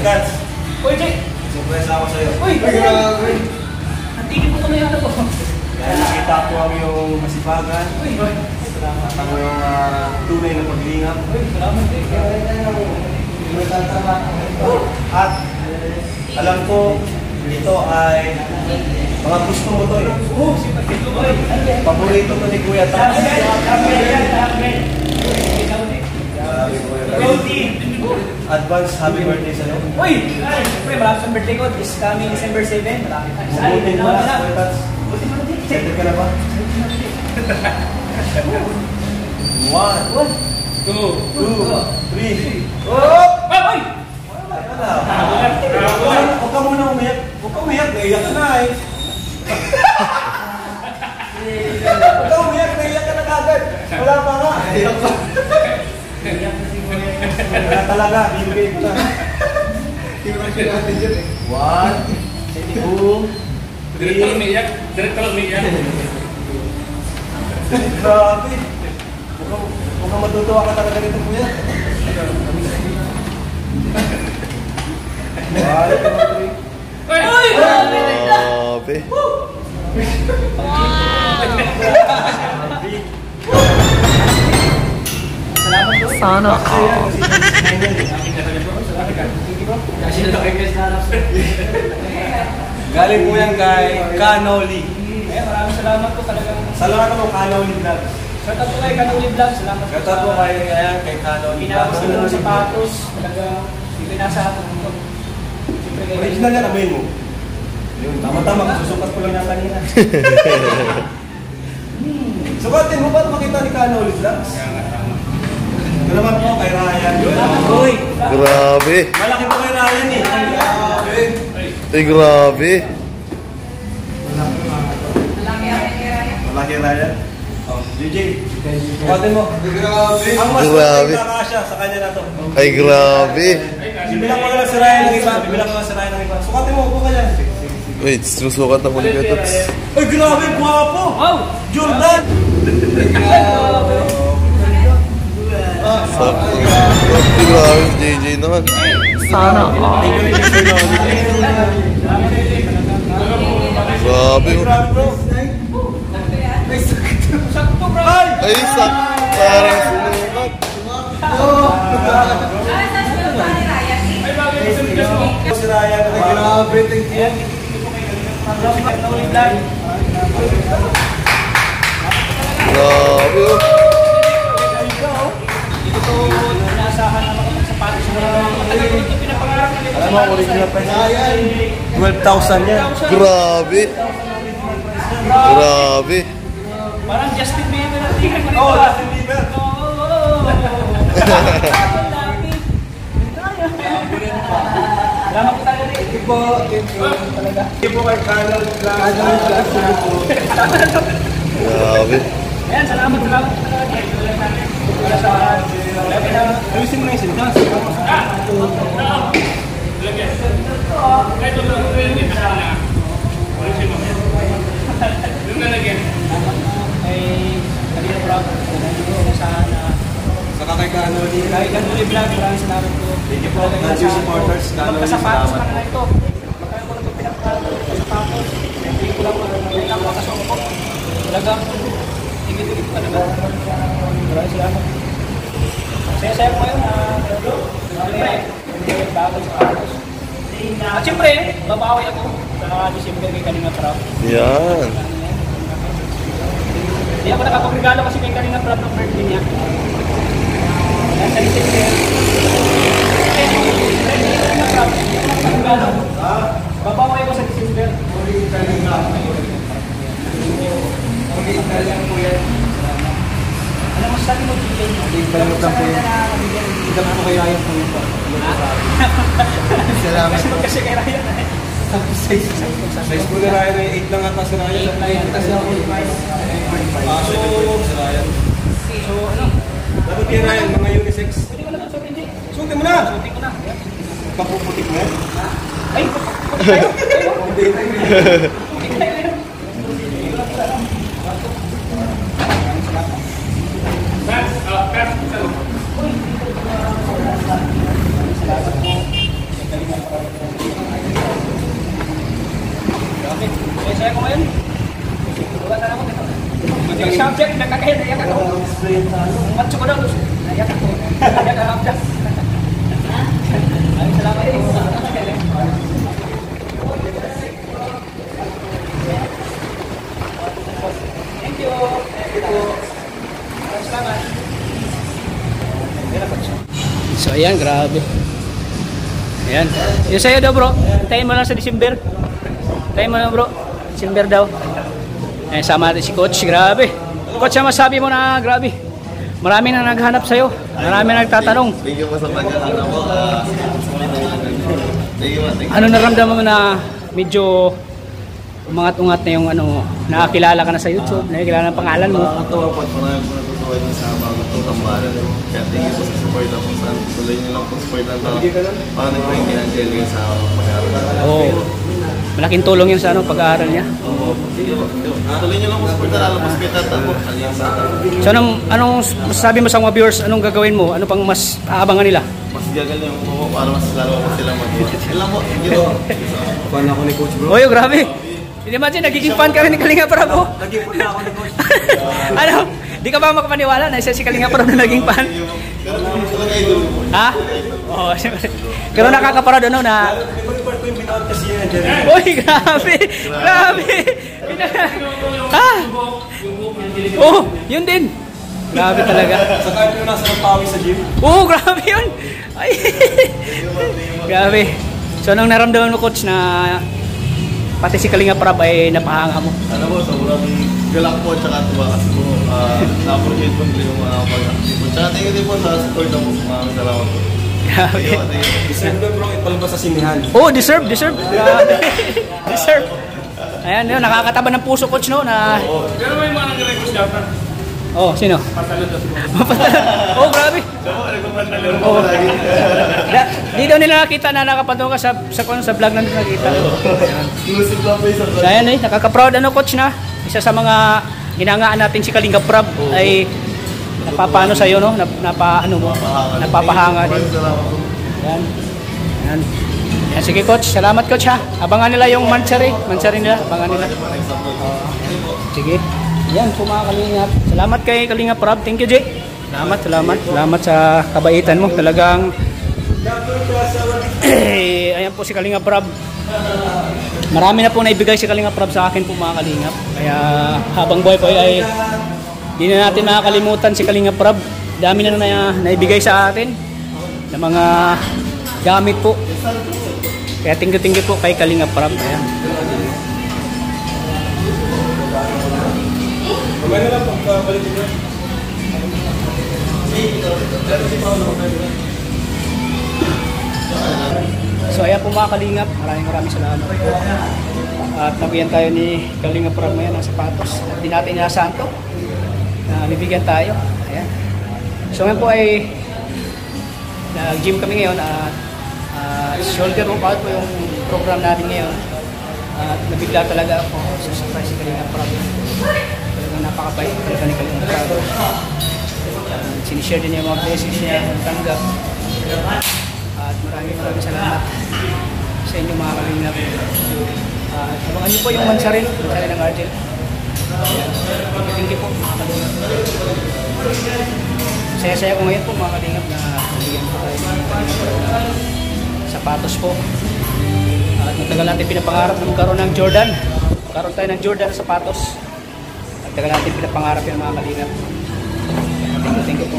Gats. Uy, Jay! Surprise ako sa'yo. Uy! Nantigil ko tuloy ano po. Dahil nakita ko ang iyong masipagan. Uy! At ang iyong tunay na paglingap. Uy, salamat eh. At alam ko, ito ay mga gusto mo to eh. Oo, sipat ito. Uy! Paborito to ni Kuya Tams. Advance happy birthday sa'yo. Uy! Siyempre, malapit sa birthday ko. This coming December 7. Malapit na. Buti mo na, Kuya Tams. Excited ka na ba? 1, 2, 3. Oh! Uy! Huwag ka muna umiyak. Huwag ka umiyak. Naiyak ka na eh. Huwag ka umiyak. Naiyak ka na kagad. Wala pa nga. Wala talaga. Bibigay ko na. 1, 2, 3. Direktor umiyak. Grabe. Mukhang matutuwa ka talaga nito, Kuya. 1, 2, 3. Uy! Grabe. Sana all. Galing po yan kay Kanoli. Maraming salamat po talagang. Salamat mo, Kanoli Vlog. Shout out po kay Kanuli Vlog. Salamat po. Shout out po kay Kanoli Vlog. Ginagawa sila ng sapatos. Talagang hindi nasa atin. Original yan, abayin mo. Yun, tama-tama. Susukat ko lang yan kanina. Sukatin mo ba makita ni Kanoli Vlogs? Ito naman po kay Ryan. Uy! Grabe. Malaki po kay Ryan eh. Grabe. Ay, grabe. Malaki Ryan. Oh, JJ. Sukatin mo. Grabe. Ang mas Grabe. kakasya sa kanya na to. Ay, grabe. Bibilang ko lang si Ryan ng iba. Bibilang ko lang si Ryan ng iba. Sukatin mo, upo ka dyan. Wait, sinusukat na ko ni Kuya Tams. Ay, grabe, guwapo! Wow! Jordan! Sakto. Grabe, JJ naman. Sana all. Grabe. Grabe, bro. Sakto bro! Ay, sak. Parang sinukat. Si Ryan, grabe, thank you. Kanuli Vlog. Grabe. Dito to, inasahan na makapagsapatos na matagal ko ito pinapangarap na Alam mo, original price yan. 12,000 yan. Grabe. Grabe. Parang Justin Bieber na tingin mo nito. Oh, Justin Bieber. Salamat po tayo rin. Thank you po. Thank you po kay Canal Vlog. Grabe. Ayan, salamat po talaga. Wala sa Ayusin mo na yung sintas. ay kanina po ako. Sana Saka kay Canoli. kahit Kanuli Vlog, maraming salamat po. Thank you po. Nandiyo supporters. Canoli, Magkasapatos salamat. pa na ito. Magkaya ko na ito pinakasapatos. Hindi ko lang nakakasok ko. Talagang tigit-tigit talaga. Maraming salamat. Saya-saya ko ngayon. Siyempre, bago sa sapatos. At siyempre, babawi ako sa December kay Kalinga Prab. Yan. Hindi ako nakapagregalo kasi kay Kalinga Prab ng birthday niya. Yan sa December. Kalinga Prab, hindi ko nakapagregalo. Babawi ako sa December. Alam mo, sabi mo, DJ. Salamat lang po yun. Idam po kay Ryan po yun po. Salamat Kasi po. magkasya kay Ryan. Size po ni Ryan ay 8 lang ata si Ryan. Kasi ako yung Si Ryan. So, ano? Dapat kay Ryan, mga unisex. Pwede ko na ito sa hindi. Suotin mo na! Suotin ko na. Papuputik mo. Ay, tayo. Okay. Saya ko ngayon. Wala na ako dito. Yung subject, nakakahiya, naiyak ako. Matso ko daw. Naiyak ako. Naiyak ako. Ay, salamat po. Thank you. Salamat. So ayan, grabe. Ayan. Yung sa'yo daw bro, tayo mo lang sa December. Tayo mo lang bro, December daw. Eh, sama natin si Coach, grabe. Coach, ano masabi mo na grabe? Marami na naghanap sa'yo. Marami na nagtatanong. Thank you po sa pagkakataon po. Ano naramdaman mo na medyo umangat-ungat na yung ano, nakakilala ka na sa YouTube, nakakilala ang pangalan mo. Nakakatawa po at marami po natutuwa din sa mga tutambalan. Kaya thank you po sa support na po sa tuloy niyo lang po support ng tao. Paano po yung kina-Angelica sa pag-aaral? Oo. Malaking tulong yun sa ano, pag-aaral niya. Tuloy niyo lang po support na lalo po sa kita po. So anong masasabi mo sa mga viewers, anong gagawin mo? Ano pang mas aabangan nila? Mas gagal yung po para mas lalo po sila mag-watch. Yun lang po. Thank you. Fan ako ni Coach bro. Oy, grabe. Hindi man nagiging fan ka rin ni Kalinga Prab, oh. Naging fan na ako ni Coach. Ano? Di ka ba makapaniwala na isa si Kalinga Prab na naging fan? Ha? Oo, siyempre. Pero nakakaparod ano na... Report ko yung binout kasi yun, Jerry. Uy, grabe! Grabe! Ha? Oh, yun din. Grabe talaga. Sa kahit yung nasa pawi sa gym. Oo, grabe yun. Ay. Grabe. So, anong naramdaman mo, Coach, na pati si Kalinga Prab ay napahanga mo? Ano po, sobrang galak po at saka tuwa kasi po na-appreciate po nila yung mga pag-active po. Tsaka thank you din po sa support na po. Maraming salamat po. Grabe. Deserve doon bro, ipalabas sa sinihan. Oh, deserve. Grabe. Deserve. Ayan, yun, nakakataba ng puso, Coach, no? Na... Pero may mga nag-request dapat. Oh, sino? Patalon daw. Oh, grabe. Oh. Di daw nila nakita na nakapatungo ka sa vlog na nakita. Exclusive lang po yung sa So, ayan eh, nakaka-proud ano, Coach, na isa sa mga ginangaan natin si Kalinga Prab ay napapano sa'yo, no? Napapahanga din. Yan. Yan. Yan. Sige, Coach. Salamat, Coach, ha. Abangan nila yung Mansari nila. Abangan nila. Sige. Yan po mga Kalingap. Salamat kay Kalinga Prab. Thank you, Jay. Salamat sa kabaitan mo. Talagang ayan po si Kalinga Prab. Marami na po naibigay si Kalinga Prab sa akin po mga Kalingap. Kaya habang buhay po ay di na natin makakalimutan si Kalinga Prab. Dami na naibigay sa atin ng mga gamit po. Kaya thank you po kay Kalinga Prab. Ayan. Kumaya lang pagkabalik nyo. So ayan po mga Kalingap, maraming salamat po. At nabigyan tayo ni Kalinga Prab ngayon ng sapatos. At di natin inasahan to. Nabibigyan tayo. Ayan. So ngayon po ay nag-gym kami ngayon at shoulder workout po yung program natin ngayon. At nabigla talaga ako sa surprise si Kalinga Prab. Talagang napakabait talaga ni Kalinga Prab. Sinishare din niya yung mga blessings niya ng tanggap. At maraming salamat sa inyo mga Kalingap. Abangan niyo po yung Mansari ng Argel. Thank you po mga Kalingap. Saya-saya ko ngayon po mga Kalingap na bigyan po tayo ng sapatos po. At matagal natin pinapangarap na magkaroon ng Jordan. Magkaroon tayo ng Jordan na sapatos. At matagal natin pinapangarap yung mga Kalingap. Thank you po.